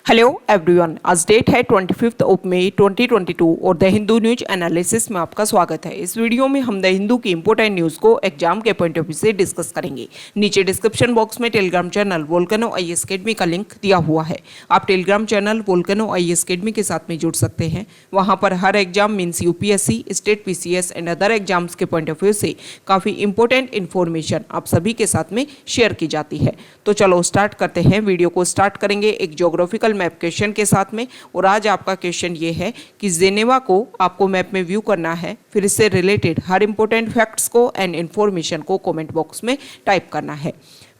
Hello everyone, आज date है 25 मई 2022 और द हिंदू न्यूज एनालिसिस में आपका स्वागत है। इस वीडियो में हम द हिंदू की इंपोर्टेंट न्यूज़ को एग्जाम के पॉइंट ऑफ व्यू से डिस्कस करेंगे। नीचे डिस्क्रिप्शन बॉक्स में Telegram channel Volcano IAS academy का लिंक दिया हुआ है। आप Telegram channel Volcano IAS academy के साथ में जुड़ सकते हैं। वहाँ पर हर exam means UPSC, state PCS and other exams के पॉइंट ऑफ व्यू से काफ़ी इंपॉर्टेंट इन्फॉर्मेशन आप सभी के साथ में शेयर की जाती है। तो चलो स्टार्ट करते हैं। वीडियो को स्टार्ट करेंगे एक ज्योग्राफिकल मैप क्वेश्चन के साथ में। और आज आपका क्वेश्चन ये है कि जेनेवा को आपको मैप में व्यू करना है, फिर इससे रिलेटेड हर इंपॉर्टेंट फैक्ट्स को एंड इन्फॉर्मेशन को कमेंट बॉक्स में टाइप करना है।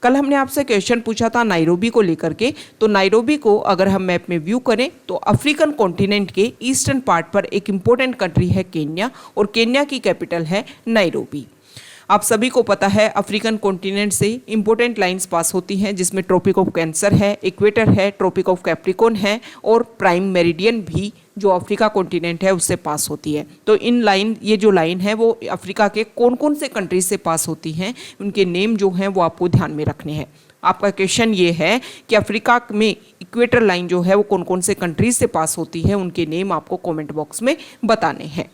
कल हमने आपसे क्वेश्चन पूछा था नायरोबी को लेकर के, तो नायरोबी को अगर हम मैप में व्यू करें तो अफ्रीकन कॉन्टिनेंट के ईस्टर्न पार्ट पर एक इंपॉर्टेंट कंट्री है केन्या, और केन्या की कैपिटल है नायरोबी। आप सभी को पता है अफ्रीकन कॉन्टिनेंट से इंपॉर्टेंट लाइंस पास होती हैं, जिसमें ट्रॉपिक ऑफ कैंसर है, इक्वेटर है, ट्रॉपिक ऑफ कैप्रिकॉर्न है और प्राइम मेरिडियन भी जो अफ्रीका कॉन्टिनेंट है उससे पास होती है। तो ये जो लाइन है वो अफ्रीका के कौन कौन से कंट्रीज से पास होती हैं, उनके नेम जो हैं वो आपको ध्यान में रखने हैं। आपका क्वेश्चन ये है कि अफ्रीका में इक्वेटर लाइन जो है वो कौन कौन से कंट्रीज से पास होती है, उनके नेम आपको कॉमेंट बॉक्स में बताने हैं।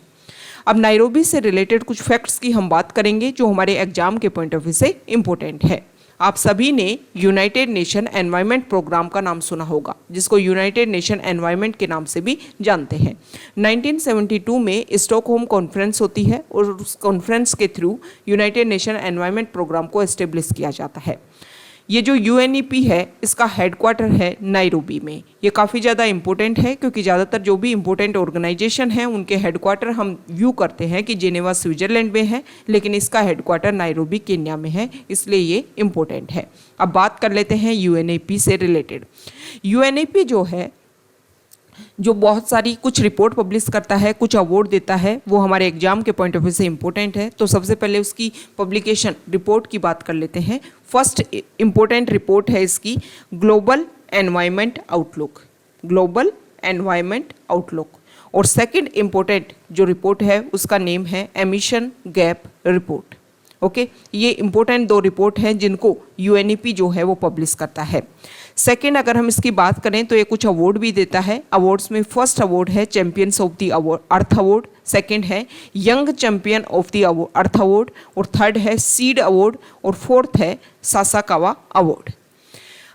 अब नायरोबी से रिलेटेड कुछ फैक्ट्स की हम बात करेंगे जो हमारे एग्जाम के पॉइंट ऑफ व्यू से इम्पोर्टेंट है। आप सभी ने यूनाइटेड नेशन एनवायरनमेंट प्रोग्राम का नाम सुना होगा, जिसको यूनाइटेड नेशन एनवायरनमेंट के नाम से भी जानते हैं। 1972 में स्टॉकहोम कॉन्फ्रेंस होती है और उस कॉन्फ्रेंस के through United Nation Environment Programme को एस्टेब्लिश किया जाता है। ये जो यूएनईपी है इसका हेडक्वार्टर है नायरोबी में। ये काफ़ी ज़्यादा इंपॉर्टेंट है क्योंकि ज़्यादातर जो भी इंपॉर्टेंट ऑर्गेनाइजेशन है उनके हेडक्वार्टर हम व्यू करते हैं कि जेनेवा स्विट्जरलैंड में है, लेकिन इसका हेडक्वार्टर नायरोबी केन्या में है, इसलिए ये इंपॉर्टेंट है। अब बात कर लेते हैं यूएनईपी से रिलेटेड। यूएनईपी जो है जो बहुत सारी कुछ रिपोर्ट पब्लिश करता है, कुछ अवार्ड देता है, वो हमारे एग्जाम के पॉइंट ऑफ व्यू से इंपॉर्टेंट है। तो सबसे पहले उसकी पब्लिकेशन रिपोर्ट की बात कर लेते हैं। फर्स्ट इंपॉर्टेंट रिपोर्ट है इसकी global environment outlook, global environment outlook. और सेकंड इंपॉर्टेंट जो रिपोर्ट है उसका नेम है एमिशन गैप रिपोर्ट। ओके, ये इंपॉर्टेंट दो रिपोर्ट हैं जिनको यूएनईपी जो है वो पब्लिश करता है। सेकेंड अगर हम इसकी बात करें तो ये कुछ अवार्ड भी देता है। अवार्ड्स में फर्स्ट अवार्ड है Champions of the Earth Award, second है Young Champion of the Earth Award, और थर्ड है सीड अवार्ड, और फोर्थ है सासाकावा अवार्ड।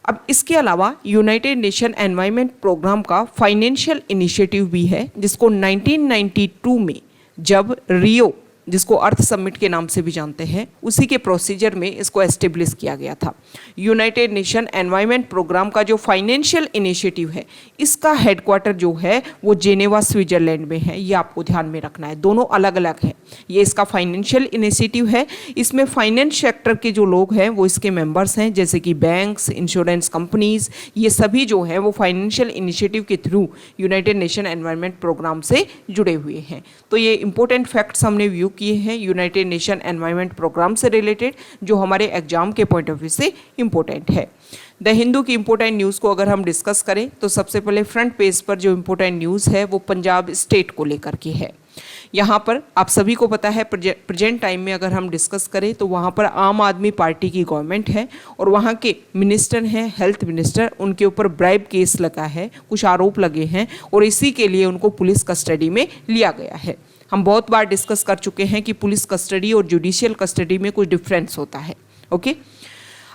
अब इसके अलावा यूनाइटेड नेशन एनवायरनमेंट प्रोग्राम का फाइनेंशियल इनिशिएटिव भी है, जिसको 1992 में जब रियो, जिसको अर्थ समिट के नाम से भी जानते हैं, उसी के प्रोसीजर में इसको एस्टेब्लिश किया गया था। यूनाइटेड नेशन एनवायरनमेंट प्रोग्राम का जो फाइनेंशियल इनिशिएटिव है इसका हेडक्वार्टर जो है वो जेनेवा स्विट्जरलैंड में है। ये आपको ध्यान में रखना है, दोनों अलग अलग है। ये इसका फाइनेंशियल इनिशिएटिव है, इसमें फाइनेंस सेक्टर के जो लोग हैं वो इसके मेंबर्स हैं, जैसे कि बैंक्स, इंश्योरेंस कंपनीज, ये सभी जो हैं वो फाइनेंशियल इनिशिएटिव के through United Nation Environment Programme से जुड़े हुए हैं। तो ये इंपॉर्टेंट फैक्ट्स हमने व्यू किए हैं यूनाइटेड नेशन एनवायरनमेंट प्रोग्राम से रिलेटेड, जो हमारे एग्जाम के पॉइंट ऑफ व्यू से इंपॉर्टेंट है। द हिंदू की इंपॉर्टेंट न्यूज़ को अगर हम डिस्कस करें तो सबसे पहले फ्रंट पेज पर जो इंपॉर्टेंट न्यूज़ है वो पंजाब स्टेट को लेकर के है। यहाँ पर आप सभी को पता है प्रेजेंट टाइम में अगर हम डिस्कस करें तो वहाँ पर आम आदमी पार्टी की गवर्नमेंट है और वहाँ के मिनिस्टर हैं हेल्थ मिनिस्टर, उनके ऊपर ब्राइब केस लगा है, कुछ आरोप लगे हैं और इसी के लिए उनको पुलिस कस्टडी में लिया गया है। हम बहुत बार डिस्कस कर चुके हैं कि पुलिस कस्टडी और जुडिशियल कस्टडी में कुछ डिफरेंस होता है। ओके,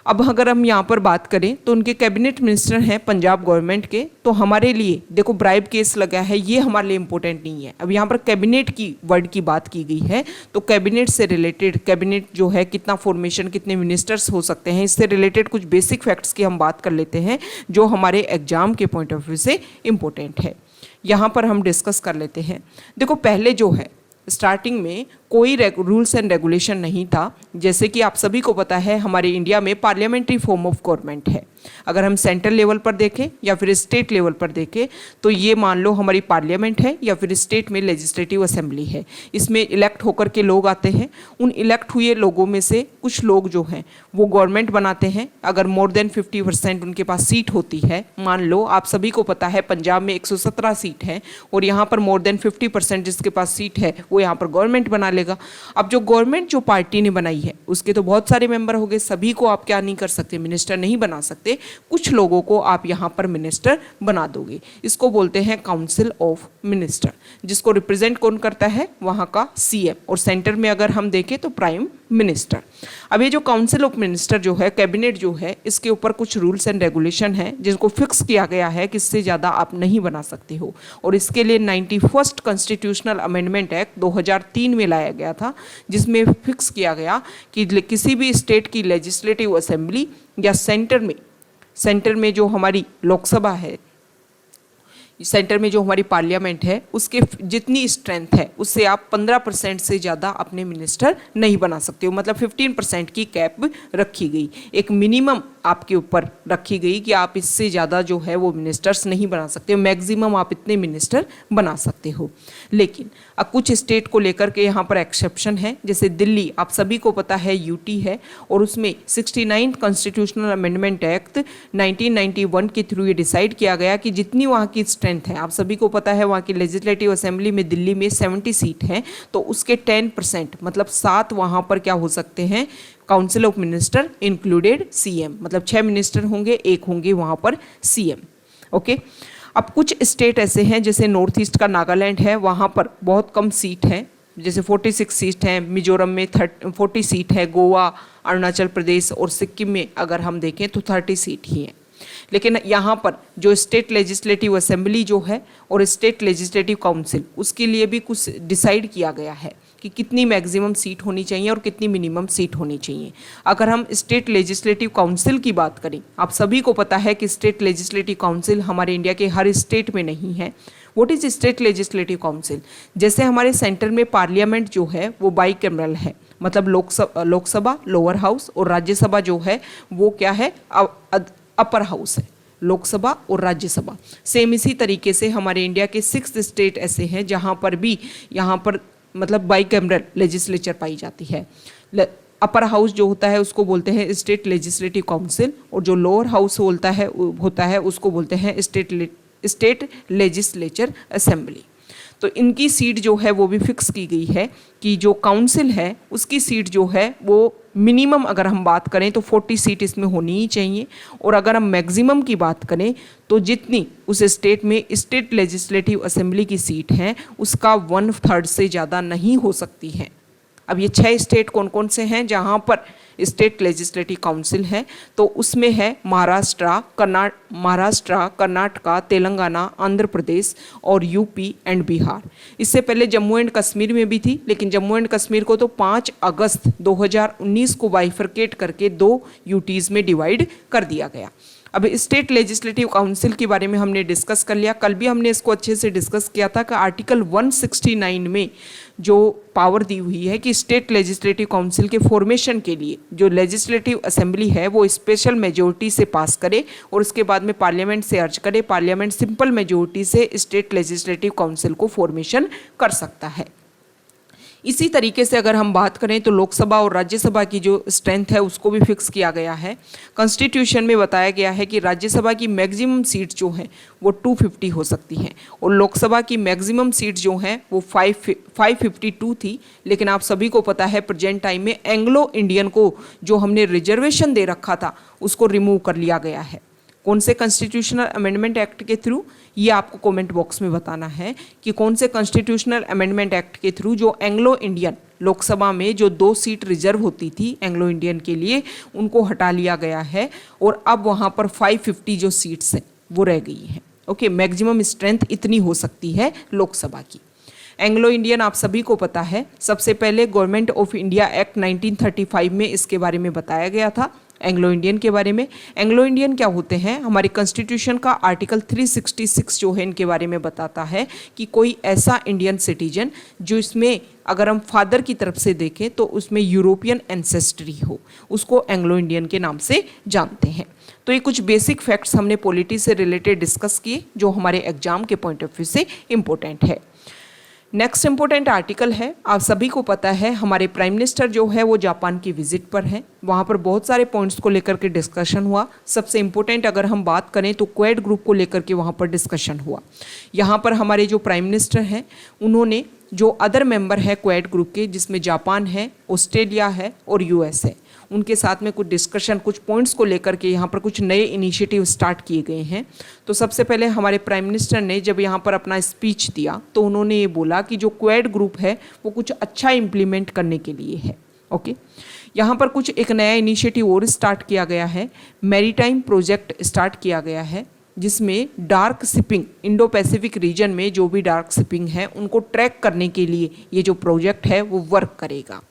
अब अगर हम यहाँ पर बात करें तो उनके कैबिनेट मिनिस्टर हैं पंजाब गवर्नमेंट के। तो हमारे लिए देखो ब्राइब केस लगा है, ये हमारे लिए इंपॉर्टेंट नहीं है। अब यहाँ पर कैबिनेट की वर्ड की बात की गई है, तो कैबिनेट से रिलेटेड, कैबिनेट जो है कितना फॉर्मेशन, कितने मिनिस्टर्स हो सकते हैं, इससे रिलेटेड कुछ बेसिक फैक्ट्स की हम बात कर लेते हैं जो हमारे एग्जाम के पॉइंट ऑफ व्यू से इम्पोर्टेंट है। यहाँ पर हम डिस्कस कर लेते हैं। देखो पहले जो है स्टार्टिंग में कोई रूल्स एंड रेगुलेशन नहीं था। जैसे कि आप सभी को पता है हमारे इंडिया में पार्लियामेंट्री फॉर्म ऑफ गवर्नमेंट है। अगर हम सेंट्रल लेवल पर देखें या फिर स्टेट लेवल पर देखें तो ये मान लो हमारी पार्लियामेंट है या फिर स्टेट में लेजिस्लेटिव असेंबली है। इसमें इलेक्ट होकर के लोग आते हैं, उन इलेक्ट हुए लोगों में से कुछ लोग जो हैं वो गवर्नमेंट बनाते हैं। अगर मोर देन 50% उनके पास सीट होती है, मान लो आप सभी को पता है पंजाब में 117 सीट है और यहाँ पर मोर देन 50% जिसके पास सीट है वो यहाँ पर गवर्नमेंट बना लेगा। अब जो गवर्नमेंट जो पार्टी ने बनाई है उसके तो बहुत सारे मेंबर हो गए, सभी को आप क्या नहीं कर सकते, मिनिस्टर नहीं बना सकते। सकते, कुछ लोगों को आप यहाँ पर मिनिस्टर बना दोगे। इसको बोलते हैं काउंसिल ऑफ मिनिस्टर, जिसको रिप्रेजेंट कौन करता है, वहाँ का सीएम, और सेंटर में अगर हम देखें तो प्राइम मिनिस्टर। अब ये जो काउंसिल ऑफ मिनिस्टर जो है, कैबिनेट जो है, इसके ऊपर कुछ रूल्स एंड रेगुलेशन है जिनको फिक्स किया गया है कि इससे ज़्यादा आप नहीं बना सकते हो, और इसके लिए 91st कॉन्स्टिट्यूशनल अमेंडमेंट एक्ट 2003 में लाया गया था, जिसमें फिक्स किया गया कि किसी भी स्टेट की लेजिस्लेटिव असेंबली या सेंटर में जो हमारी लोकसभा है, सेंटर में जो हमारी पार्लियामेंट है, उसके जितनी स्ट्रेंथ है उससे आप 15% से ज़्यादा अपने मिनिस्टर नहीं बना सकते हो। मतलब 15% की कैप रखी गई, एक मिनिमम आपके ऊपर रखी गई कि आप इससे ज़्यादा जो है वो मिनिस्टर्स नहीं बना सकते, मैक्सिमम आप इतने मिनिस्टर बना सकते हो। लेकिन अब कुछ स्टेट को लेकर के यहाँ पर एक्सेप्शन है, जैसे दिल्ली, आप सभी को पता है यूटी है, और उसमें 69 कॉन्स्टिट्यूशनल अमेंडमेंट एक्ट 1991 के थ्रू ये डिसाइड किया गया कि जितनी वहाँ की स्ट्रेंथ है, आप सभी को पता है वहाँ की लेजिस्लेटिव असेंबली में दिल्ली में 70 सीट हैं, तो उसके 10% मतलब 7 वहाँ पर क्या हो सकते हैं, council of minister included CM, मतलब 6 मिनिस्टर होंगे, एक होंगे वहाँ पर सीएम। ओके, अब कुछ स्टेट ऐसे हैं जैसे नॉर्थ ईस्ट का नागालैंड है, वहाँ पर बहुत कम सीट हैं, जैसे 46 सीट हैं, मिजोरम में 40 सीट है, गोवा, अरुणाचल प्रदेश और सिक्किम में अगर हम देखें तो 30 सीट ही हैं। लेकिन यहाँ पर जो स्टेट लेजिस्लेटिव असेंबली जो है और स्टेट लेजिस्लेटिव काउंसिल, उसके लिए भी कुछ डिसाइड किया गया है कि कितनी मैक्सिमम सीट होनी चाहिए और कितनी मिनिमम सीट होनी चाहिए। अगर हम स्टेट लेजिस्लेटिव काउंसिल की बात करें, आप सभी को पता है कि स्टेट लेजिस्लेटिव काउंसिल हमारे इंडिया के हर स्टेट में नहीं है। What is state legislative council? जैसे हमारे सेंटर में पार्लियामेंट जो है वो बाइकैमरल है, मतलब लोकसभा लोअर हाउस और राज्यसभा जो है वो क्या है, अपर हाउस है, लोकसभा और राज्यसभा। सेम इसी तरीके से हमारे इंडिया के 6 स्टेट ऐसे हैं जहाँ पर भी यहाँ पर मतलब बाइकैमरल लेजिस्लेचर पाई जाती है। अपर हाउस जो होता है उसको बोलते हैं स्टेट लेजिस्लेटिव काउंसिल, और जो लोअर हाउस होता है उसको बोलते हैं स्टेट लेजिस्लेचर असेंबली। तो इनकी सीट जो है वो भी फिक्स की गई है कि जो काउंसिल है उसकी सीट जो है वो मिनिमम अगर हम बात करें तो 40 सीट इसमें होनी ही चाहिए, और अगर हम मैक्सिमम की बात करें तो जितनी उस स्टेट में स्टेट लेजिस्लेटिव असेंबली की सीट हैं उसका 1/3 से ज़्यादा नहीं हो सकती है। अब ये 6 स्टेट कौन कौन से हैं जहाँ पर स्टेट लेजिस्लेटिव काउंसिल है, तो उसमें है महाराष्ट्र, कर्नाटका, तेलंगाना, आंध्र प्रदेश और यूपी एंड बिहार। इससे पहले जम्मू एंड कश्मीर में भी थी, लेकिन जम्मू एंड कश्मीर को तो 5 अगस्त 2019 को बाइफरकेट करके 2 यूटीज़ में डिवाइड कर दिया गया। अब स्टेट लेजिस्लेटिव काउंसिल के बारे में हमने डिस्कस कर लिया, कल भी हमने इसको अच्छे से डिस्कस किया था कि आर्टिकल 169 में जो पावर दी हुई है कि स्टेट लेजिस्लेटिव काउंसिल के फॉर्मेशन के लिए जो लेजिस्लेटिव असेंबली है वो स्पेशल मेजोरिटी से पास करे और उसके बाद में पार्लियामेंट से अर्ज करे, पार्लियामेंट सिंपल मेजोरिटी से स्टेट लेजिस्लेटिव काउंसिल को फॉर्मेशन कर सकता है। इसी तरीके से अगर हम बात करें तो लोकसभा और राज्यसभा की जो स्ट्रेंथ है उसको भी फिक्स किया गया है। कॉन्स्टिट्यूशन में बताया गया है कि राज्यसभा की मैक्सिमम सीट जो हैं वो 250 हो सकती हैं और लोकसभा की मैक्सिमम सीट जो हैं वो 552 थी। लेकिन आप सभी को पता है प्रेजेंट टाइम में एंग्लो इंडियन को जो हमने रिजर्वेशन दे रखा था उसको रिमूव कर लिया गया है। कौन से कॉन्स्टिट्यूशनल अमेंडमेंट एक्ट के थ्रू, ये आपको कमेंट बॉक्स में बताना है कि कौन से कॉन्स्टिट्यूशनल अमेंडमेंट एक्ट के थ्रू जो एंग्लो इंडियन लोकसभा में जो 2 सीट रिजर्व होती थी एंग्लो इंडियन के लिए उनको हटा लिया गया है और अब वहाँ पर 550 जो सीट्स हैं वो रह गई हैं। ओके, मैक्सिमम स्ट्रेंथ इतनी हो सकती है लोकसभा की। एंग्लो इंडियन आप सभी को पता है, सबसे पहले गवर्नमेंट ऑफ इंडिया एक्ट 1935 में इसके बारे में बताया गया था। एंग्लो इंडियन के बारे में, एंग्लो इंडियन क्या होते हैं, हमारे कॉन्स्टिट्यूशन का आर्टिकल 366 जो है इनके बारे में बताता है कि कोई ऐसा इंडियन सिटीजन जो इसमें अगर हम फादर की तरफ से देखें तो उसमें यूरोपियन एंसेस्ट्री हो, उसको एंग्लो इंडियन के नाम से जानते हैं। तो ये कुछ बेसिक फैक्ट्स हमने पॉलिटी से रिलेटेड डिस्कस किए जो हमारे एग्जाम के पॉइंट ऑफ व्यू से इम्पोर्टेंट है। नेक्स्ट इंपॉर्टेंट आर्टिकल है, आप सभी को पता है हमारे प्राइम मिनिस्टर जो है वो जापान की विजिट पर हैं। वहाँ पर बहुत सारे पॉइंट्स को लेकर के डिस्कशन हुआ। सबसे इम्पोर्टेंट अगर हम बात करें तो क्वेड ग्रुप को लेकर के वहाँ पर डिस्कशन हुआ। यहाँ पर हमारे जो प्राइम मिनिस्टर हैं उन्होंने जो अदर मेंबर है क्वाड ग्रुप के, जिसमें जापान है, ऑस्ट्रेलिया है और यूएस है, उनके साथ में कुछ डिस्कशन, कुछ पॉइंट्स को लेकर के यहाँ पर कुछ नए इनिशिएटिव स्टार्ट किए गए हैं। तो सबसे पहले हमारे प्राइम मिनिस्टर ने जब यहाँ पर अपना स्पीच दिया तो उन्होंने ये बोला कि जो क्वाड ग्रुप है वो कुछ अच्छा इम्प्लीमेंट करने के लिए है। ओके, यहाँ पर कुछ एक नया इनिशिएटिव और स्टार्ट किया गया है, मैरीटाइम प्रोजेक्ट स्टार्ट किया गया है, जिसमें dark shipping, Indo Pacific region में जो भी डार्क शिपिंग है उनको ट्रैक करने के लिए ये जो प्रोजेक्ट है वो वर्क करेगा।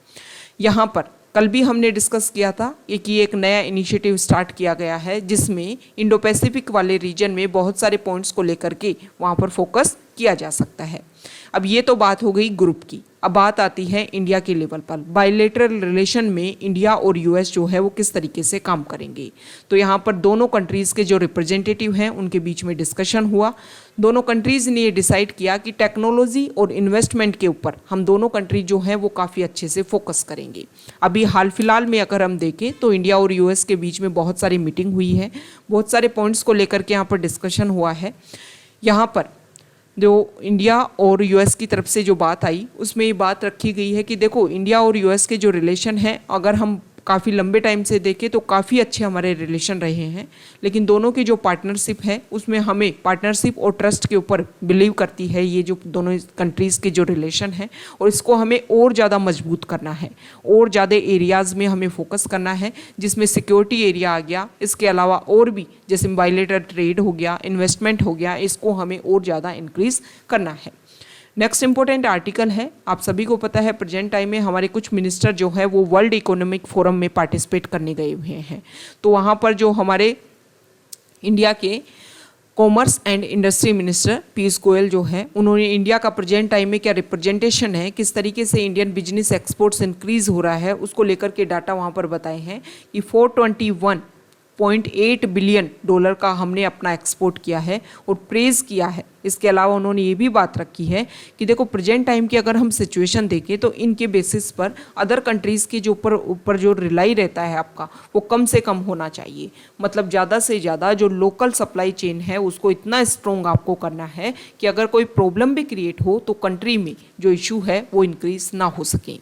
यहाँ पर कल भी हमने डिस्कस किया था कि एक नया इनिशिएटिव स्टार्ट किया गया है जिसमें इंडो पैसिफिक वाले रीजन में बहुत सारे पॉइंट्स को लेकर के वहाँ पर फोकस किया जा सकता है। अब ये तो बात हो गई ग्रुप की। अब बात आती है इंडिया के लेवल पर। बायलैटरल रिलेशन में इंडिया और यूएस जो है वो किस तरीके से काम करेंगे। तो यहाँ पर दोनों कंट्रीज़ के जो रिप्रेजेंटेटिव हैं उनके बीच में डिस्कशन हुआ। दोनों कंट्रीज़ ने ये डिसाइड किया कि टेक्नोलॉजी और इन्वेस्टमेंट के ऊपर हम दोनों कंट्री जो हैं वो काफ़ी अच्छे से फोकस करेंगे। अभी हाल फिलहाल में अगर हम देखें तो इंडिया और यूएस के बीच में बहुत सारी मीटिंग हुई है, बहुत सारे पॉइंट्स को लेकर के यहाँ पर डिस्कशन हुआ है। यहाँ पर जो इंडिया और यूएस की तरफ से जो बात आई उसमें ये बात रखी गई है कि देखो, इंडिया और यूएस के जो रिलेशन हैं अगर हम काफ़ी लंबे टाइम से देखें तो काफ़ी अच्छे हमारे रिलेशन रहे हैं, लेकिन दोनों की जो पार्टनरशिप है उसमें हमें पार्टनरशिप और ट्रस्ट के ऊपर बिलीव करती है ये जो दोनों कंट्रीज़ के जो रिलेशन है, और इसको हमें और ज़्यादा मजबूत करना है, और ज़्यादा एरियाज़ में हमें फोकस करना है, जिसमें सिक्योरिटी एरिया आ गया, इसके अलावा और भी जैसे बायलैटरल ट्रेड हो गया, इन्वेस्टमेंट हो गया, इसको हमें और ज़्यादा इंक्रीज़ करना है। नेक्स्ट इंपॉर्टेंट आर्टिकल है, आप सभी को पता है प्रेजेंट टाइम में हमारे कुछ मिनिस्टर जो है वो वर्ल्ड इकोनॉमिक फोरम में पार्टिसिपेट करने गए हुए हैं। तो वहाँ पर जो हमारे इंडिया के commerce and industry minister Piyush Goyal जो है, उन्होंने इंडिया का प्रेजेंट टाइम में क्या रिप्रेजेंटेशन है, किस तरीके से इंडियन बिजनेस एक्सपोर्ट्स इंक्रीज हो रहा है, उसको लेकर के डाटा वहाँ पर बताए हैं कि 421.8 बिलियन डॉलर का हमने अपना एक्सपोर्ट किया है और प्रेज़ किया है। इसके अलावा उन्होंने ये भी बात रखी है कि देखो, प्रेजेंट टाइम की अगर हम सिचुएशन देखें तो इनके बेसिस पर अदर कंट्रीज़ के जो ऊपर जो रिलाई रहता है आपका वो कम से कम होना चाहिए। मतलब ज़्यादा से ज़्यादा जो लोकल सप्लाई चेन है उसको इतना स्ट्रॉन्ग आपको करना है कि अगर कोई प्रॉब्लम भी क्रिएट हो तो कंट्री में जो इशू है वो इंक्रीज ना हो सके।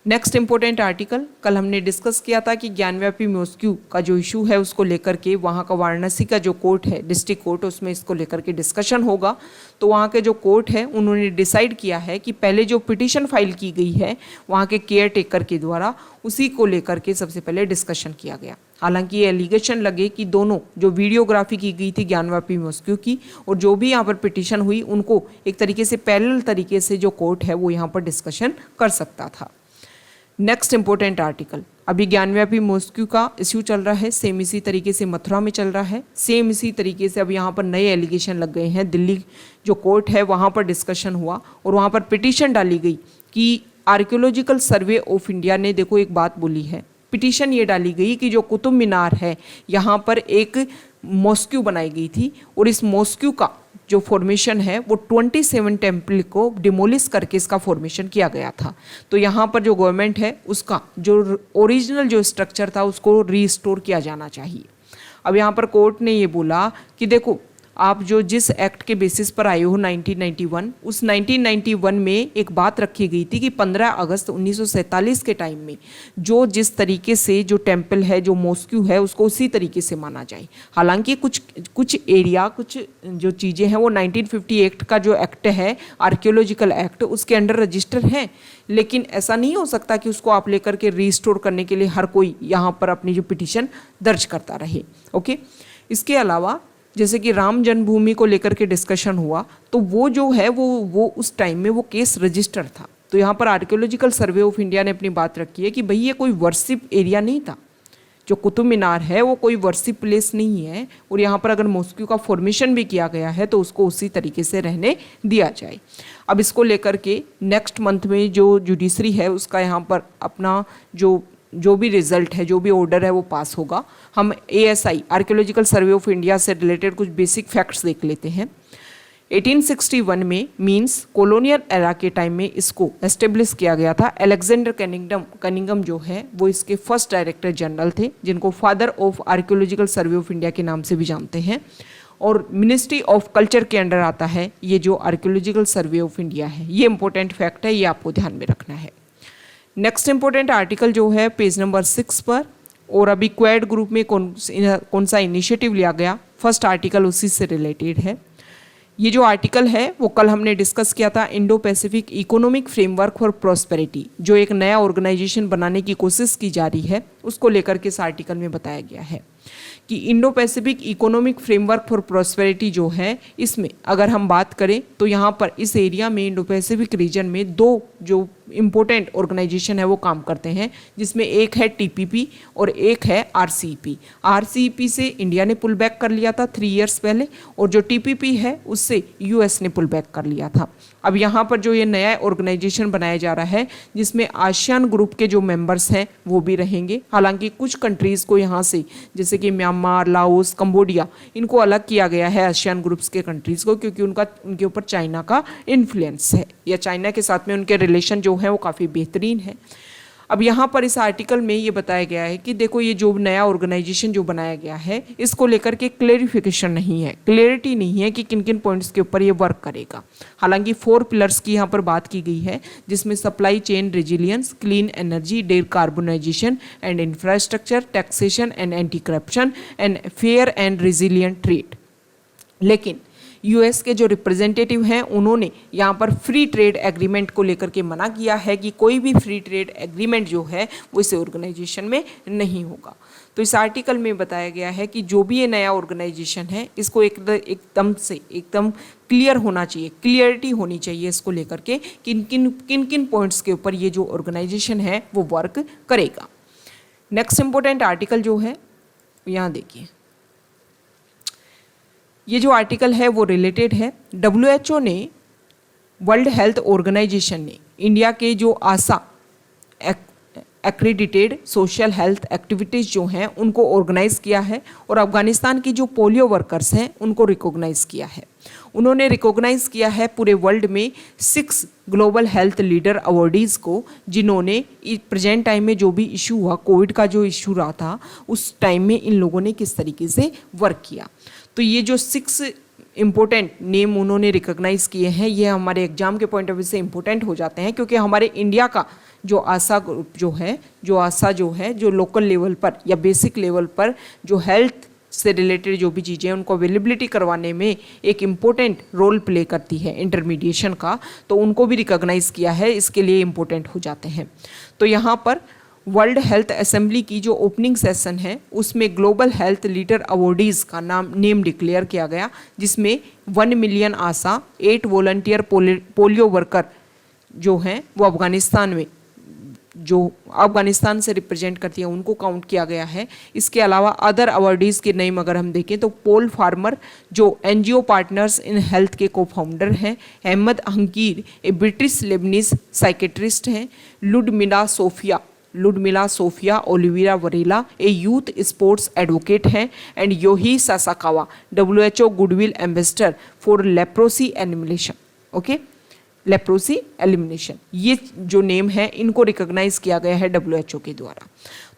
नेक्स्ट इंपॉर्टेंट आर्टिकल, कल हमने डिस्कस किया था कि ज्ञानव्यापी मॉस्क्यू का जो इशू है उसको लेकर के वहाँ का वाराणसी का जो कोर्ट है, डिस्ट्रिक्ट कोर्ट, उसमें इसको लेकर के डिस्कशन होगा। तो वहाँ के जो कोर्ट है उन्होंने डिसाइड किया है कि पहले जो पिटीशन फाइल की गई है वहाँ के केयर टेकर के द्वारा, उसी को लेकर के सबसे पहले डिस्कशन किया गया। हालांकि ये एलिगेशन लगे कि दोनों जो वीडियोग्राफी की गई थी ज्ञानव्यापी मॉस्क्यू की और जो भी यहाँ पर पिटीशन हुई उनको एक तरीके से पैरेलल तरीके से जो कोर्ट है वो यहाँ पर डिस्कशन कर सकता था। नेक्स्ट इंपॉर्टेंट आर्टिकल, अभी ज्ञानव्यापी मॉस्क्यू का इश्यू चल रहा है, सेम इसी तरीके से मथुरा में चल रहा है, सेम इसी तरीके से अब यहाँ पर नए एलिगेशन लग गए हैं। दिल्ली जो कोर्ट है वहाँ पर डिस्कशन हुआ और वहाँ पर पिटीशन डाली गई कि आर्कियोलॉजिकल सर्वे ऑफ इंडिया ने देखो एक बात बोली है, पिटीशन ये डाली गई कि जो कुतुब मीनार है यहाँ पर एक मॉस्क्यू बनाई गई थी और इस मॉस्क्यू का जो फॉर्मेशन है वो 27 टेम्पल को डिमोलिश करके इसका फॉर्मेशन किया गया था। तो यहाँ पर जो गवर्नमेंट है उसका जो ओरिजिनल जो स्ट्रक्चर था उसको रीस्टोर किया जाना चाहिए। अब यहाँ पर कोर्ट ने ये बोला कि देखो, आप जो जिस एक्ट के बेसिस पर आए हो 1991, उस 1991 में एक बात रखी गई थी कि 15 अगस्त 1947 के टाइम में जो जिस तरीके से जो टेम्पल है, जो मॉस्क्यू है, उसको उसी तरीके से माना जाए। हालांकि कुछ एरिया, कुछ जो चीज़ें हैं वो 1950 एक्ट का जो एक्ट है, आर्कियोलॉजिकल एक्ट, उसके अंडर रजिस्टर हैं, लेकिन ऐसा नहीं हो सकता कि उसको आप लेकर के रीस्टोर करने के लिए हर कोई यहाँ पर अपनी जो पिटीशन दर्ज करता रहे। ओके, इसके अलावा जैसे कि राम जन्मभूमि को लेकर के डिस्कशन हुआ तो वो जो है वो उस टाइम में वो केस रजिस्टर था। तो यहाँ पर आर्कियोलॉजिकल सर्वे ऑफ इंडिया ने अपनी बात रखी है कि भाई ये कोई वर्शिप एरिया नहीं था, जो कुतुब मीनार है वो कोई वर्शिप प्लेस नहीं है, और यहाँ पर अगर मॉस्क्यू का फॉर्मेशन भी किया गया है तो उसको उसी तरीके से रहने दिया जाए। अब इसको लेकर के नेक्स्ट मंथ में जो जुडिशरी है उसका यहाँ पर अपना जो भी रिजल्ट है, जो भी ऑर्डर है वो पास होगा। हम ASI archaeological survey of India से रिलेटेड कुछ बेसिक फैक्ट्स देख लेते हैं। 1861 में मींस कॉलोनियल एरा के टाइम में इसको एस्टेब्लिश किया गया था। अलेक्जेंडर कनिंगम जो है वो इसके फर्स्ट डायरेक्टर जनरल थे, जिनको father of archaeological survey of India के नाम से भी जानते हैं। और मिनिस्ट्री ऑफ कल्चर के अंडर आता है ये जो आर्कियोलॉजिकल सर्वे ऑफ इंडिया है। ये इंपॉर्टेंट फैक्ट है, ये आपको ध्यान में रखना है। नेक्स्ट इंपॉर्टेंट आर्टिकल जो है पेज नंबर 6 पर, और अभी क्वाड ग्रुप में कौन सा इनिशिएटिव लिया गया, फर्स्ट आर्टिकल उसी से रिलेटेड है। ये जो आर्टिकल है वो कल हमने डिस्कस किया था, Indo Pacific economic framework for prosperity, जो एक नया ऑर्गेनाइजेशन बनाने की कोशिश की जा रही है, उसको लेकर के इस आर्टिकल में बताया गया है कि Indo Pacific economic framework for prosperity जो है, इसमें अगर हम बात करें तो यहाँ पर इस एरिया में इंडो पैसिफिक रीजन में दो जो इम्पोर्टेंट ऑर्गेनाइजेशन है वो काम करते हैं, जिसमें एक है टीपीपी और एक है आरसीईपी। आरसीईपी से इंडिया ने पुल बैक कर लिया था 3 इयर्स पहले, और जो टीपीपी है उससे यूएस ने पुल बैक कर लिया था। अब यहाँ पर जो ये नया ऑर्गेनाइजेशन बनाया जा रहा है जिसमें आसियान ग्रुप के जो मेंबर्स हैं वो भी रहेंगे। हालांकि कुछ कंट्रीज़ को यहाँ से, जैसे कि म्यांमार, लाओस, कंबोडिया, इनको अलग किया गया है आसियान ग्रुप्स के कंट्रीज़ को, क्योंकि उनके ऊपर चाइना का इन्फ्लुएंस है, या चाइना के साथ में उनके रिलेशन जो है वो काफ़ी बेहतरीन है। अब यहाँ पर इस आर्टिकल में ये बताया गया है कि देखो ये जो नया ऑर्गेनाइजेशन जो बनाया गया है इसको लेकर के क्लेरिफिकेशन नहीं है, क्लियरिटी नहीं है कि किन किन पॉइंट्स के ऊपर ये वर्क करेगा। हालांकि 4 पिलर्स की यहाँ पर बात की गई है, जिसमें supply chain resilience, clean energy, decarbonisation and infrastructure, taxation and anti corruption and fair and resilient trade. लेकिन यूएस के जो रिप्रेजेंटेटिव हैं उन्होंने यहाँ पर फ्री ट्रेड एग्रीमेंट को लेकर के मना किया है कि कोई भी फ्री ट्रेड एग्रीमेंट जो है वो इस ऑर्गेनाइजेशन में नहीं होगा। तो इस आर्टिकल में बताया गया है कि जो भी ये नया ऑर्गेनाइजेशन है इसको एकदम क्लियर होना चाहिए, क्लियरिटी होनी चाहिए इसको लेकर के किन किन पॉइंट्स के ऊपर ये जो ऑर्गेनाइजेशन है वो वर्क करेगा। नेक्स्ट इंपॉर्टेंट आर्टिकल जो है यहाँ देखिए, ये जो आर्टिकल है वो रिलेटेड है। WHO ने, वर्ल्ड हेल्थ ऑर्गेनाइजेशन ने इंडिया के जो आशा एक्रेडिटेड सोशल हेल्थ एक्टिविटीज़ जो हैं उनको ऑर्गेनाइज किया है, और अफगानिस्तान की जो पोलियो वर्कर्स हैं उनको रिकॉग्नाइज किया है। उन्होंने रिकॉग्नाइज किया है पूरे वर्ल्ड में 6 ग्लोबल हेल्थ लीडर अवार्डीज़ को, जिन्होंने प्रेजेंट टाइम में जो भी इशू हुआ, कोविड का जो इशू रहा था उस टाइम में इन लोगों ने किस तरीके से वर्क किया। तो ये जो 6 इम्पोर्टेंट नेम उन्होंने रिकॉग्नाइज किए हैं ये हमारे एग्जाम के पॉइंट ऑफ व्यू से इम्पोर्टेंट हो जाते हैं, क्योंकि हमारे इंडिया का जो आशा ग्रुप जो है जो लोकल लेवल पर या बेसिक लेवल पर जो हेल्थ से रिलेटेड जो भी चीज़ें हैं उनको अवेलेबिलिटी करवाने में एक इम्पोर्टेंट रोल प्ले करती है इंटरमीडिएशन का, तो उनको भी रिकॉग्नाइज किया है, इसके लिए इम्पोर्टेंट हो जाते हैं। तो यहाँ पर वर्ल्ड हेल्थ असेंबली की जो ओपनिंग सेशन है उसमें ग्लोबल हेल्थ लीडर अवार्डीज़ का नेम डिक्लेयर किया गया, जिसमें 1 मिलियन आशा, 8 वॉलंटियर पोलियो वर्कर जो हैं वो अफगानिस्तान से रिप्रेजेंट करती है उनको काउंट किया गया है। इसके अलावा अदर अवार्डीज़ के नेम अगर हम देखें तो पॉल फार्मर जो NGO पार्टनर्स इन हेल्थ के को फाउंडर हैं, Ahmed Hankir a British Lebanese psychiatrist हैं, Ludmila Sophia Oliveira Varela a youth sports advocate हैं, and Yohei Sasakawa WHO goodwill ambassador for leprosy elimination. Okay, leprosy elimination, ये जो name है इनको recognise किया गया है WHO के द्वारा।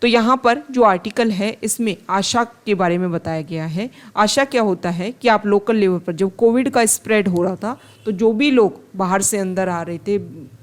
तो यहाँ पर जो आर्टिकल है इसमें आशा के बारे में बताया गया है। आशा क्या होता है कि आप लोकल लेवल पर जब कोविड का स्प्रेड हो रहा था तो जो भी लोग बाहर से अंदर आ रहे थे,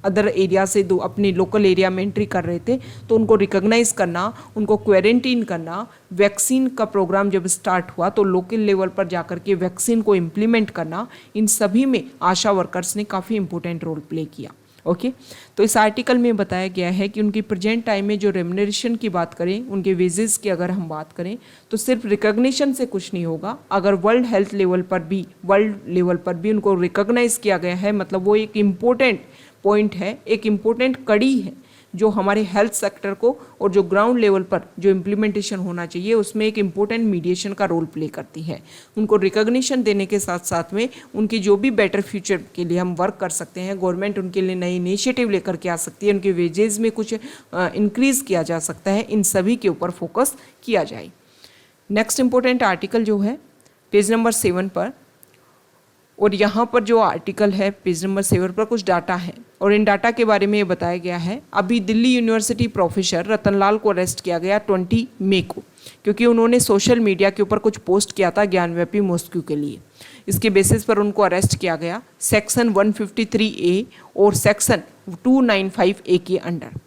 अदर एरिया से अपने लोकल एरिया में एंट्री कर रहे थे, तो उनको रिकॉग्नाइज करना, उनको क्वारंटीन करना, वैक्सीन का प्रोग्राम जब स्टार्ट हुआ तो लोकल लेवल पर जाकर के वैक्सीन को इम्प्लीमेंट करना, इन सभी में आशा वर्कर्स ने काफ़ी इंपॉर्टेंट रोल प्ले किया। ओके, तो इस आर्टिकल में बताया गया है कि उनकी प्रेजेंट टाइम में जो रेम्युनरेशन की बात करें, उनके वेजेस की अगर हम बात करें तो सिर्फ रिकॉग्निशन से कुछ नहीं होगा, अगर वर्ल्ड लेवल पर भी उनको रिकॉग्नाइज किया गया है, मतलब वो एक इम्पोर्टेंट पॉइंट है, एक इम्पोर्टेंट कड़ी है जो हमारे हेल्थ सेक्टर को और जो ग्राउंड लेवल पर जो इम्प्लीमेंटेशन होना चाहिए उसमें एक इम्पोर्टेंट मीडिएशन का रोल प्ले करती है। उनको रिकॉग्निशन देने के साथ साथ में उनकी जो भी बेटर फ्यूचर के लिए हम वर्क कर सकते हैं, गवर्नमेंट उनके लिए नई इनिशिएटिव लेकर के आ सकती है, उनके वेजेस में कुछ इंक्रीज किया जा सकता है, इन सभी के ऊपर फोकस किया जाए। नेक्स्ट इंपॉर्टेंट आर्टिकल जो है पेज नंबर 7 पर, और यहाँ पर जो आर्टिकल है पेज नंबर 7 पर कुछ डाटा है और इन डाटा के बारे में ये बताया गया है। अभी दिल्ली यूनिवर्सिटी प्रोफेसर रतनलाल को अरेस्ट किया गया 20 मई को, क्योंकि उन्होंने सोशल मीडिया के ऊपर कुछ पोस्ट किया था ज्ञानव्यापी मॉस्क्यू के लिए। इसके बेसिस पर उनको अरेस्ट किया गया सेक्शन 153A और सेक्शन 295A के अंडर।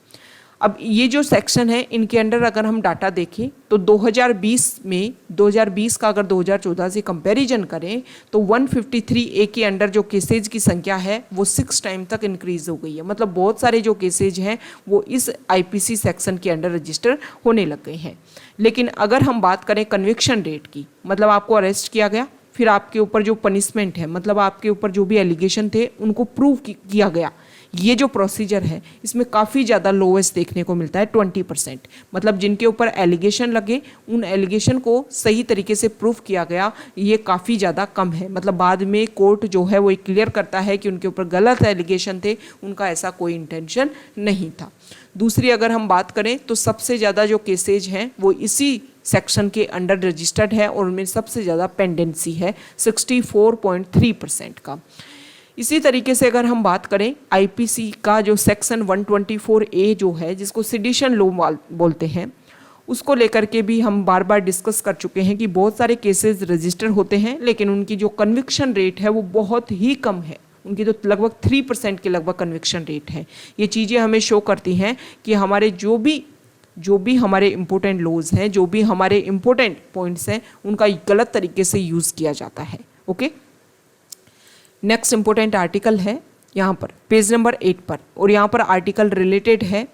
अब ये जो सेक्शन है इनके अंडर अगर हम डाटा देखें तो 2020 में 2020 का अगर 2014 से कंपैरिजन करें तो 153A के अंडर जो केसेज की संख्या है वो 6 टाइम तक इंक्रीज हो गई है। मतलब बहुत सारे जो केसेज हैं वो इस IPC सेक्शन के अंडर रजिस्टर होने लग गए हैं। लेकिन अगर हम बात करें कन्विक्शन रेट की, मतलब आपको अरेस्ट किया गया, फिर आपके ऊपर जो पनिशमेंट है, मतलब आपके ऊपर जो भी एलिगेशन थे उनको प्रूव किया गया, ये जो प्रोसीजर है इसमें काफ़ी ज़्यादा लोएस्ट देखने को मिलता है 20%। मतलब जिनके ऊपर एलिगेशन लगे उन एलिगेशन को सही तरीके से प्रूफ किया गया, ये काफ़ी ज़्यादा कम है। मतलब बाद में कोर्ट जो है वो क्लियर करता है कि उनके ऊपर गलत एलिगेशन थे, उनका ऐसा कोई इंटेंशन नहीं था। दूसरी अगर हम बात करें तो सबसे ज़्यादा जो केसेज हैं वो इसी सेक्शन के अंडर रजिस्टर्ड है और उनमें सबसे ज़्यादा पेंडेंसी है 64.3% का। इसी तरीके से अगर हम बात करें IPC का जो सेक्शन 124A जो है जिसको सेडिशन लॉ बोलते हैं, उसको लेकर के भी हम बार बार डिस्कस कर चुके हैं कि बहुत सारे केसेस रजिस्टर होते हैं लेकिन उनकी जो कन्विक्शन रेट है वो बहुत ही कम है। उनकी तो लगभग 3% के लगभग कन्विक्शन रेट है। ये चीज़ें हमें शो करती हैं कि हमारे जो भी हमारे इम्पोर्टेंट लॉज हैं, जो भी हमारे इम्पोर्टेंट पॉइंट्स हैं, उनका गलत तरीके से यूज़ किया जाता है। ओके, नेक्स्ट इंपॉर्टेंट आर्टिकल है यहाँ पर पेज नंबर 8 पर, और यहाँ पर आर्टिकल रिलेटेड है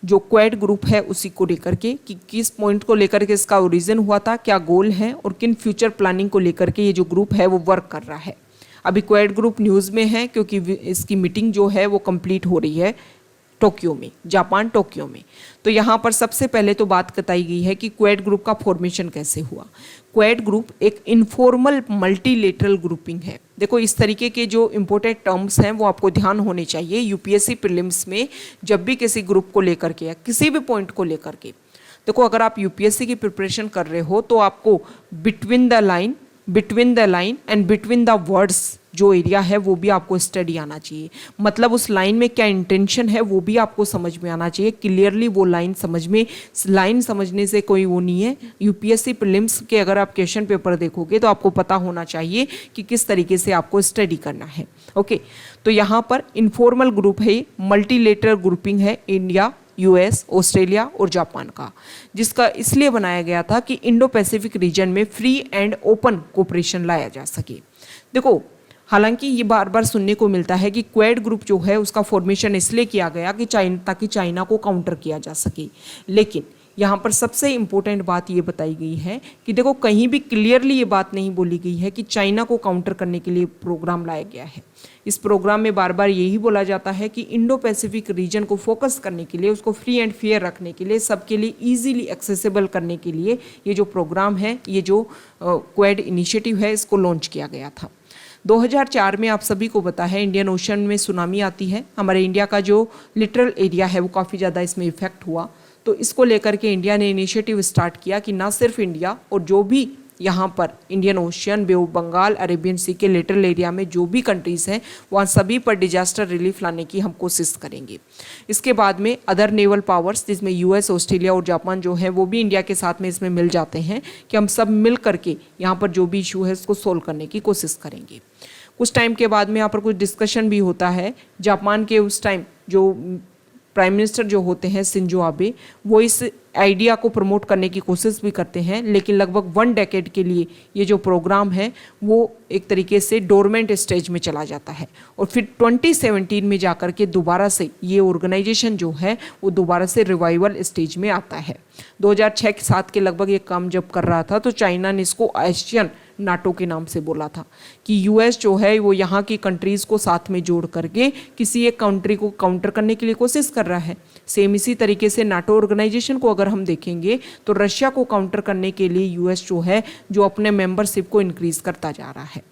जो क्वेड ग्रुप है उसी को लेकर के कि किस पॉइंट को लेकर के इसका ओरिजिन हुआ था, क्या गोल है और किन फ्यूचर प्लानिंग को लेकर के ये जो ग्रुप है वो वर्क कर रहा है। अभी क्वेड ग्रुप न्यूज़ में है क्योंकि इसकी मीटिंग जो है वो कंप्लीट हो रही है टोक्यो में, जापान टोक्यो में। तो यहाँ पर सबसे पहले तो बात बताई गई है कि क्वेड ग्रुप का फॉर्मेशन कैसे हुआ। क्वेड ग्रुप एक इनफॉर्मल मल्टीलेटरल ग्रुपिंग है। देखो इस तरीके के जो इम्पोर्टेंट टर्म्स हैं वो आपको ध्यान होने चाहिए यूपीएससी प्रीलिम्स में जब भी किसी ग्रुप को लेकर के या किसी भी पॉइंट को लेकर के। देखो अगर आप यूपीएससी की प्रिपरेशन कर रहे हो तो आपको between the line and between the words जो एरिया है वो भी आपको स्टडी आना चाहिए। मतलब उस लाइन में क्या इंटेंशन है वो भी आपको समझ में आना चाहिए क्लियरली। वो लाइन समझने से कोई वो नहीं है। यूपीएससी प्रीलिम्स के अगर आप क्वेश्चन पेपर देखोगे तो आपको पता होना चाहिए कि किस तरीके से आपको स्टडी करना है। ओके, तो यहाँ पर इनफॉर्मल ग्रुप है, मल्टीलेटरल ग्रुपिंग है इंडिया, US, ऑस्ट्रेलिया और जापान का, जिसका इसलिए बनाया गया था कि इंडो पैसिफिक रीजन में फ्री एंड ओपन कोऑपरेशन लाया जा सके। देखो हालांकि ये बार बार सुनने को मिलता है कि क्वेड ग्रुप जो है उसका फॉर्मेशन इसलिए किया गया कि ताकि चाइना को काउंटर किया जा सके, लेकिन यहाँ पर सबसे इम्पोर्टेंट बात ये बताई गई है कि देखो कहीं भी क्लियरली ये बात नहीं बोली गई है कि चाइना को काउंटर करने के लिए प्रोग्राम लाया गया है। इस प्रोग्राम में बार बार यही बोला जाता है कि इंडो पैसिफिक रीजन को फोकस करने के लिए, उसको फ्री एंड फेयर रखने के लिए, सबके लिए ईजिली एक्सेसिबल करने के लिए ये जो प्रोग्राम है, ये जो क्वेड इनिशिएटिव है, इसको लॉन्च किया गया था। 2004 में आप सभी को पता है इंडियन ओशन में सुनामी आती है। हमारे इंडिया का जो लिटरल एरिया है वो काफ़ी ज़्यादा इसमें इफेक्ट हुआ। तो इसको लेकर के इंडिया ने इनिशिएटिव स्टार्ट किया कि ना सिर्फ इंडिया और जो भी यहाँ पर Indian Ocean, Bay of Bengal, Arabian Sea के लिटरल एरिया में जो भी कंट्रीज़ हैं वहाँ सभी पर डिजास्टर रिलीफ लाने की हम कोशिश करेंगे। इसके बाद में अदर नेवल पावर्स जिसमें US, ऑस्ट्रेलिया और जापान जो है वो भी इंडिया के साथ में इसमें मिल जाते हैं कि हम सब मिल करके यहाँ पर जो भी इशू है उसको सोल्व करने की कोशिश करेंगे। कुछ टाइम के बाद में यहाँ पर कुछ डिस्कशन भी होता है। जापान के उस टाइम जो प्राइम मिनिस्टर जो होते हैं शिंजो आबे, वो इस आइडिया को प्रमोट करने की कोशिश भी करते हैं, लेकिन लगभग 1 डेकेड के लिए ये जो प्रोग्राम है वो एक तरीके से डोरमेंट स्टेज में चला जाता है और फिर 2017 में जाकर के दोबारा से ये ऑर्गेनाइजेशन जो है वो दोबारा से रिवाइवल स्टेज में आता है। 2006 के 7 के लगभग ये काम जब कर रहा था तो चाइना ने इसको एशियन नाटो के नाम से बोला था कि US जो है वो यहाँ की कंट्रीज़ को साथ में जोड़ करके किसी एक कंट्री को काउंटर करने के लिए कोशिश कर रहा है। सेम इसी तरीके से नाटो ऑर्गेनाइजेशन को अगर हम देखेंगे तो रशिया को काउंटर करने के लिए US जो है जो अपने मेंबरशिप को इंक्रीज करता जा रहा है।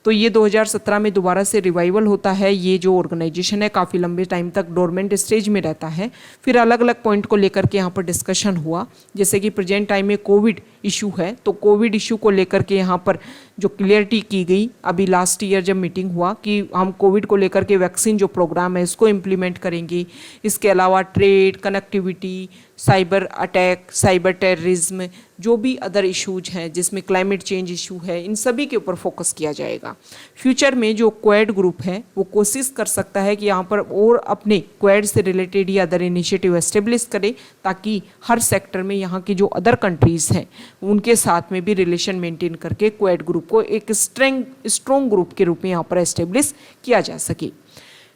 तो ये 2017 में दोबारा से रिवाइवल होता है। ये जो ऑर्गेनाइजेशन है काफ़ी लंबे टाइम तक डोरमेंट स्टेज में रहता है। फिर अलग अलग पॉइंट को लेकर के यहाँ पर डिस्कशन हुआ, जैसे कि प्रेजेंट टाइम में कोविड इशू है, तो कोविड इशू को लेकर के यहाँ पर जो क्लियरिटी की गई अभी लास्ट ईयर जब मीटिंग हुआ कि हम कोविड को लेकर के वैक्सीन जो प्रोग्राम है इसको इम्प्लीमेंट करेंगे। इसके अलावा trade, connectivity, cyber attack, cyber terrorism, जो भी अदर इश्यूज हैं जिसमें क्लाइमेट चेंज इशू है, इन सभी के ऊपर फोकस किया जाएगा। फ्यूचर में जो क्वाड ग्रुप है वो कोशिश कर सकता है कि यहाँ पर और अपने क्वाड से रिलेटेड या अदर इनिशिएटिव एस्टेब्लिश करे, ताकि हर सेक्टर में यहाँ की जो अदर कंट्रीज़ हैं उनके साथ में भी रिलेशन मेंटेन करके क्वाड ग्रुप को एक स्ट्रॉन्ग ग्रुप के रूप में यहाँ पर एस्टेब्लिश किया जा सके।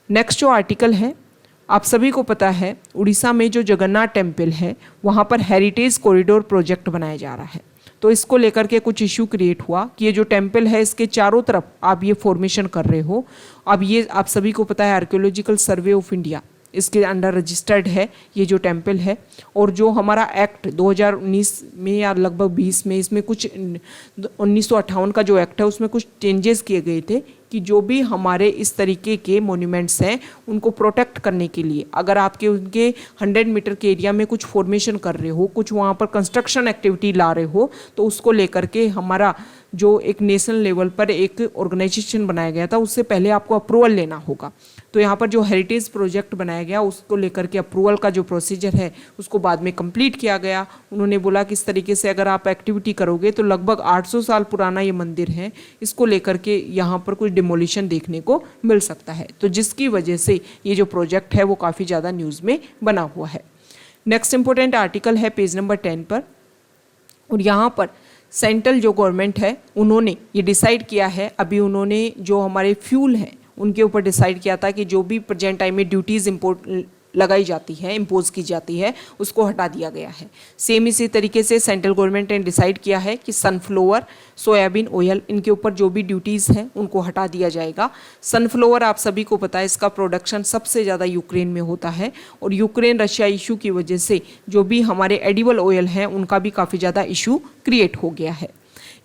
नेक्स्ट जो आर्टिकल है, आप सभी को पता है उड़ीसा में जो जगन्नाथ टेम्पल है वहाँ पर हेरिटेज कॉरिडोर प्रोजेक्ट बनाया जा रहा है। तो इसको लेकर के कुछ इशू क्रिएट हुआ कि ये जो टेम्पल है इसके चारों तरफ आप ये फॉर्मेशन कर रहे हो। अब ये आप सभी को पता है आर्कियोलॉजिकल सर्वे ऑफ इंडिया इसके अंडर रजिस्टर्ड है ये जो टेम्पल है, और जो हमारा एक्ट 2019 में या लगभग 20 में इसमें कुछ 1958 का जो एक्ट है उसमें कुछ चेंजेस किए गए थे कि जो भी हमारे इस तरीके के मोन्यूमेंट्स हैं उनको प्रोटेक्ट करने के लिए अगर आपके उनके 100 मीटर के एरिया में कुछ फॉर्मेशन कर रहे हो, कुछ वहाँ पर कंस्ट्रक्शन एक्टिविटी ला रहे हो, तो उसको लेकर के हमारा जो एक नेशनल लेवल पर एक ऑर्गेनाइजेशन बनाया गया था उससे पहले आपको अप्रूवल लेना होगा। तो यहाँ पर जो हेरिटेज प्रोजेक्ट बनाया गया उसको लेकर के अप्रूवल का जो प्रोसीजर है उसको बाद में कंप्लीट किया गया। उन्होंने बोला कि इस तरीके से अगर आप एक्टिविटी करोगे तो लगभग 800 साल पुराना ये मंदिर है, इसको लेकर के यहाँ पर कुछ डिमोलिशन देखने को मिल सकता है। तो जिसकी वजह से ये जो प्रोजेक्ट है वो काफ़ी ज़्यादा न्यूज़ में बना हुआ है। नेक्स्ट इंपॉर्टेंट आर्टिकल है पेज नंबर 10 पर, और यहाँ पर सेंट्रल जो गवर्नमेंट है उन्होंने ये डिसाइड किया है, अभी उन्होंने जो हमारे फ्यूल हैं उनके ऊपर डिसाइड किया था कि जो भी प्रेजेंट टाइम में ड्यूटीज़ लगाई जाती है, इम्पोज की जाती है, उसको हटा दिया गया है। सेम इसी तरीके से सेंट्रल गवर्नमेंट ने डिसाइड किया है कि सनफ्लावर, सोयाबीन ऑयल, इनके ऊपर जो भी ड्यूटीज़ हैं उनको हटा दिया जाएगा। सनफ्लावर आप सभी को पता है इसका प्रोडक्शन सबसे ज़्यादा यूक्रेन में होता है, और यूक्रेन रशिया इशू की वजह से जो भी हमारे एडिबल ऑयल हैं उनका भी काफ़ी ज़्यादा इशू क्रिएट हो गया है।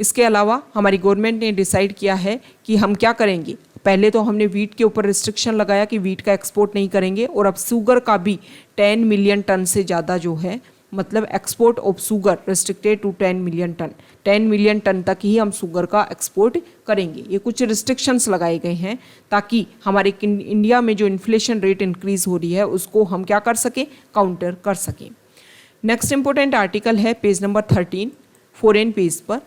इसके अलावा हमारी गवर्नमेंट ने डिसाइड किया है कि हम क्या करेंगे, पहले तो हमने वीट के ऊपर रिस्ट्रिक्शन लगाया कि वीट का एक्सपोर्ट नहीं करेंगे, और अब शुगर का भी 10 मिलियन टन से ज़्यादा जो है, मतलब export of sugar restricted to 10 million ton, 10 million ton तक ही हम शुगर का एक्सपोर्ट करेंगे। ये कुछ रिस्ट्रिक्शंस लगाए गए हैं ताकि हमारे इंडिया में जो इन्फ्लेशन रेट इंक्रीज़ हो रही है उसको हम क्या कर सकें, काउंटर कर सकें। नेक्स्ट इंपॉर्टेंट आर्टिकल है पेज नंबर 13 फॉरेन पेज पर,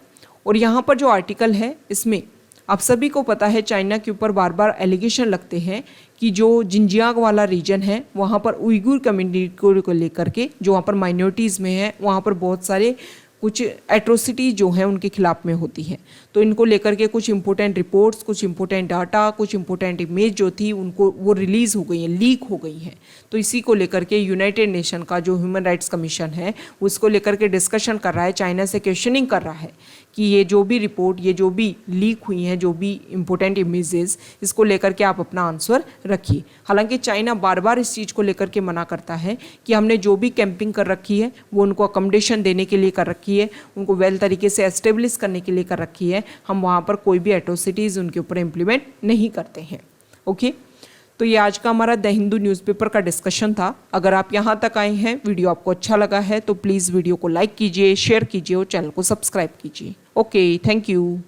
और यहाँ पर जो आर्टिकल है इसमें आप सभी को पता है चाइना के ऊपर बार बार एलिगेशन लगते हैं कि जो जिंजियांग वाला रीजन है वहाँ पर उइगुर कम्युनिटी को लेकर के जो वहाँ पर माइनॉरिटीज़ में है वहाँ पर बहुत सारे कुछ एट्रोसिटी जो हैं उनके खिलाफ में होती है। तो इनको लेकर के कुछ इंपॉर्टेंट रिपोर्ट्स, कुछ इंपॉर्टेंट डाटा, कुछ इंपॉर्टेंट इमेज जो थी उनको वो रिलीज़ हो गई हैं, लीक हो गई हैं। तो इसी को लेकर के यूनाइटेड नेशन का जो ह्यूमन राइट्स कमीशन है उसको लेकर के डिस्कशन कर रहा है, चाइना से क्वेश्चनिंग कर रहा है कि ये जो भी रिपोर्ट, ये जो भी लीक हुई हैं, जो भी इंपॉर्टेंट इमेजेस, इसको लेकर के आप अपना आंसर रखिए। हालांकि चाइना बार बार इस चीज़ को लेकर के मना करता है कि हमने जो भी कैंपिंग कर रखी है वो उनको अकोमोडेशन देने के लिए कर रखी है, उनको वेल तरीके से एस्टेब्लिश करने के लिए कर रखी है, हम वहाँ पर कोई भी एट्रोसिटीज़ उनके ऊपर इम्प्लीमेंट नहीं करते हैं। ओके, तो ये आज का हमारा द हिंदू न्यूज़पेपर का डिस्कशन था। अगर आप यहाँ तक आए हैं, वीडियो आपको अच्छा लगा है तो प्लीज़ वीडियो को लाइक कीजिए, शेयर कीजिए और चैनल को सब्सक्राइब कीजिए। Okay, thank you.